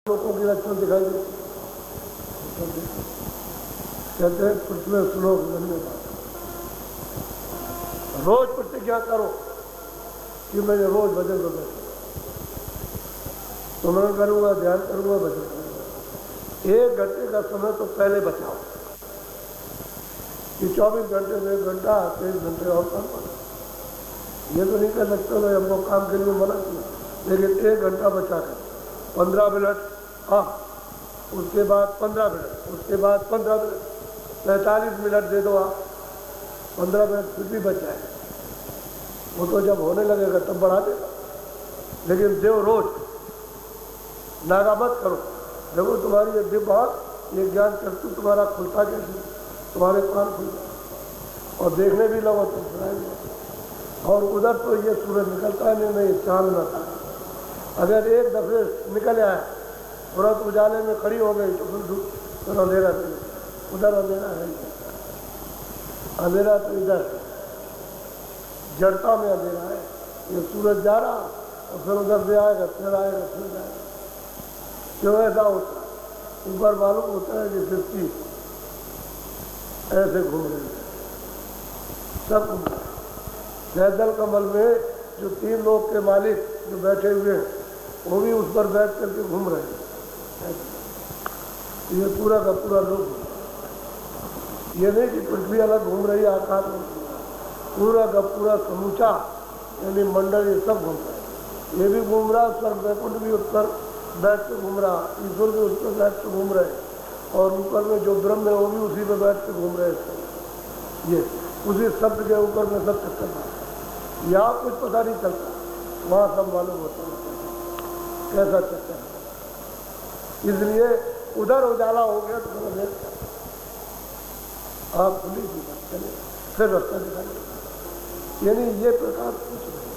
लोगों की लक्षण दिखाई देती। कहते हैं पृथ्वी सुनो बनने बात, रोज प्रतिज्ञा करो कि मैं रोज भजन कर बैठूंगा, सुमरण करूंगा, ध्यान करूंगा, भजन करूंगा। 1 घंटे का समय तो पहले बचाओ कि 24 घंटे में 1 घंटा 23 घंटे और काम करो। ये तो नहीं कर सकते मैं हमको काम के लिए मना किया, लेकिन 1 घंटा बचा कर 15 मिनट, हाँ उसके बाद 15 मिनट, उसके बाद 15 मिनट, 45 मिनट दे दो आप, 15 मिनट फिर भी बच जाएगा। वो तो जब होने लगेगा तब बढ़ा देगा, लेकिन देव रोज नागा मत करो। देखो तुम्हारी ये दिमाग, ये ज्ञान चक्षु तुम्हारा खुलता कैसे, तुम्हारे कान खुल जाए और देखने भी लगो तो सुनाई। और उधर तो ये सूरज निकलता नहीं, चांद न था। अगर एक दफे निकल आए, तुरंत उजाले में खड़ी हो गई तो फिर अंधेरा नहीं, उधर अंधेरा है, अंधेरा तो इधर जड़ता में अंधेरा है। ये सूरज जा रहा और फिर उधर से आएगा, फिर आएगा, फिर जाएगा। क्यों ऐसा होता है? ऊपर मालूम होता है कि सृष्टि ऐसे घूम रही है, सब घूम रहा है। जयदल कमल में जो 3 लोग के मालिक जो बैठे हुए हैं, वो भी उस पर बैठ करके घूम रहे हैं। ये पूरा का पूरा लोग, ये नहीं कि पृथ्वी अलग घूम रही है, आकाश में पूरा का पूरा समूचा यानी मंडल ये सब घूम रहा है। ये भी घूम रहा, स्वर्ग वैकुंठ भी उस पर बैठ के घूम रहा, ईश्वर भी उस पर बैठ के घूम रहे, और ऊपर में जो ब्रह्म है वो भी उसी पर बैठ के घूम रहे हैं। ये उसी शब्द के ऊपर में सब चक्कर मारता, यहाँ कुछ पता नहीं चलता, वहाँ सब मालूम होता है कैसा चक्कर है। इसलिए उधर उजाला हो गया तो देर आप खुली सी बात चले, फिर रास्ता दिखाई देगा। यानी ये प्रकार कुछ नहीं,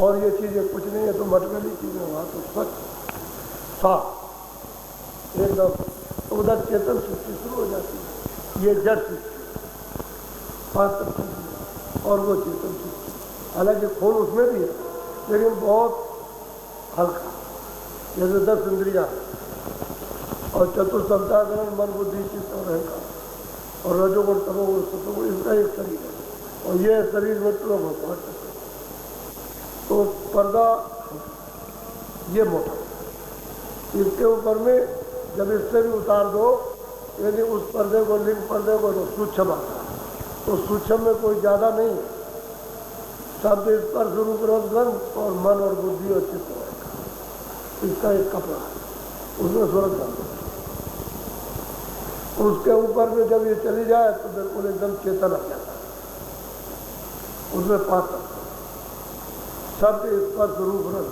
और ये चीजें कुछ नहीं है तो मटमैली चीजें, वहाँ तो स्वच्छ साफ एकदम। तो उधर चेतन सृष्टि शुरू हो जाती है, ये जड़ सृष्टि 5 तक, और वो चेतन सृष्टि। हालांकि खून उसमें भी है, लेकिन बहुत हल्का, जैसे 10 इंद्रियां और चतुर्संताकरण, मन बुद्धि चित्त और अहंकार, और रजोगुण तमोगुण सतोगुण, इसका एक शरीर है। और ये शरीर में तो पहुंच सकते, तो पर्दा ये मोटा, इसके ऊपर में जब इससे भी उतार दो, यदि उस पर्दे को, लिंग पर्दे को, तो सूक्ष्म आता है। तो सूक्ष्म में कोई ज़्यादा नहीं है, शब्द स्पर्श रूप रस गंध और मन और बुद्धि और चित्त, इसका एक कपड़ा है, उसमें सूरज डाल। उसके ऊपर में जब ये चली जाए तो बिल्कुल एकदम चेतन आ जाता है, उसमें 5 शब्द स्पर्श रूप रस,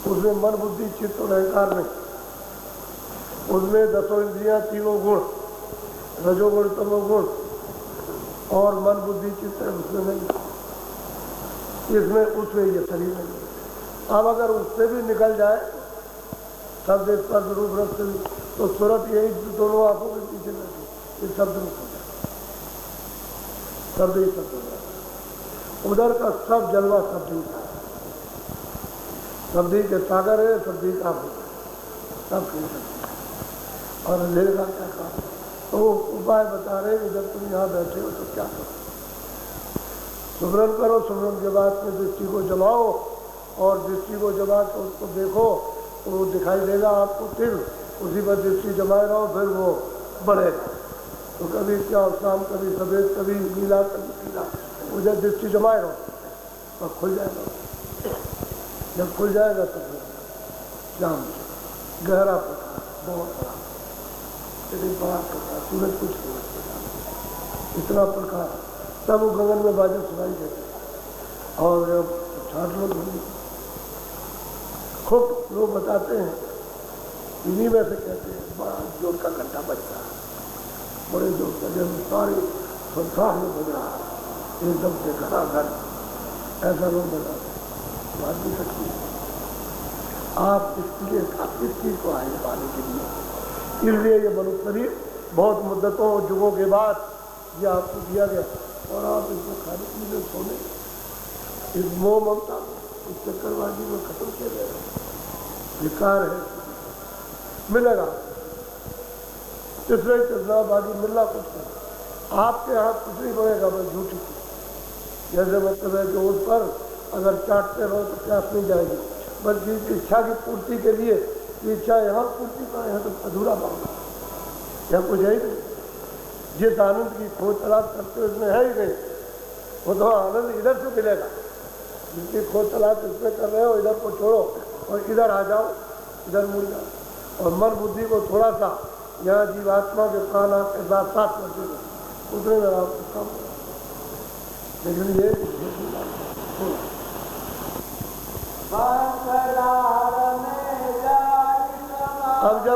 उसमें मन बुद्धि चित्त और अहंकार नहीं, उसमें 10 इंद्रियां, 3 गुण, रजोगुण तमोगुण और मन बुद्धि चित्त उसमें नहीं, इसमें उसमें ये शरीर नहीं। अब अगर उससे भी निकल जाए शब्द स्पर्श रूप रस से भी, तो सूरत यही दोनों आंखों के पीछे बैठी, ये शब्द रूप हो जाए, शब्द ही शब्द हो जाए। उधर का सब जलवा शब्द ही का, शब्द ही के सागर है, शब्द ही का हो, सब खेल सकते। और अंधेरे का क्या काम? तो वो उपाय बता रहे कि जब तुम यहाँ बैठे हो तो क्या करो, सुमरन करो, सुमरन के बाद में दृष्टि को जलाओ, और दृष्टि को जमा कर उसको देखो तो वो दिखाई देगा आपको, फिर उसी पर दृष्टि जमाए रहो, फिर वो बढ़ेगा। तो कभी क्या शाम, कभी सफेद, कभी नीला, कभी पीला, उधर दृष्टि जमाए रहो और खुल जाएगा। जब खुल जाएगा तो फिर शाम गहरा प्रकाश, बहुत बड़ा, लेकिन बड़ा प्रकाश, सूरज कुछ नहीं लगता, इतना प्रकाश सब वो गगन में बाजू सुनाई देते। और जब छाट लोग खूब लोग बताते हैं, इन्हीं में से कहते हैं बड़ा जोर का घंटा बजता है, बड़े जोर का, जब सारे संसार में बज रहा है एकदम से घटाघट, ऐसा लोग बताते हैं। बात भी सच्ची है, आप इस चीज को आगे पाने के लिए, इसलिए ये मनुष्य शरीर बहुत मुद्दतों और युगों के बाद ये आपको दिया गया, और आप इसको खाने पीने सोने, इस मोह ममता, इस चक्करबाजी में खत्म किया गया। विकार है, मिलेगा तीसरे चलना, बाकी मिलना कुछ नहीं। आपके यहाँ कुछ नहीं बनेगा, बस झूठी। जैसे मतलब है कि उस पर अगर चाटते रहो तो प्यास नहीं जाएगी, बल्कि इच्छा की पूर्ति के लिए इच्छा यहाँ पूर्ति का, यहाँ तो अधूरा मांगा, यहाँ कुछ है ही नहीं। जिस आनंद की खोज तलाश करते हो इसमें है ही नहीं, वो तो आनंद इधर से मिलेगा। जिसकी खोज तलाश इसमें कर रहे हो, इधर को छोड़ो और इधर आ जाओ, इधर मुड़ जाओ। और मन बुद्धि को थोड़ा सा यहाँ जीवात्मा के प्राण के साथ साथ करते हो, उतने में आपको काम हो। लेकिन ये अब जब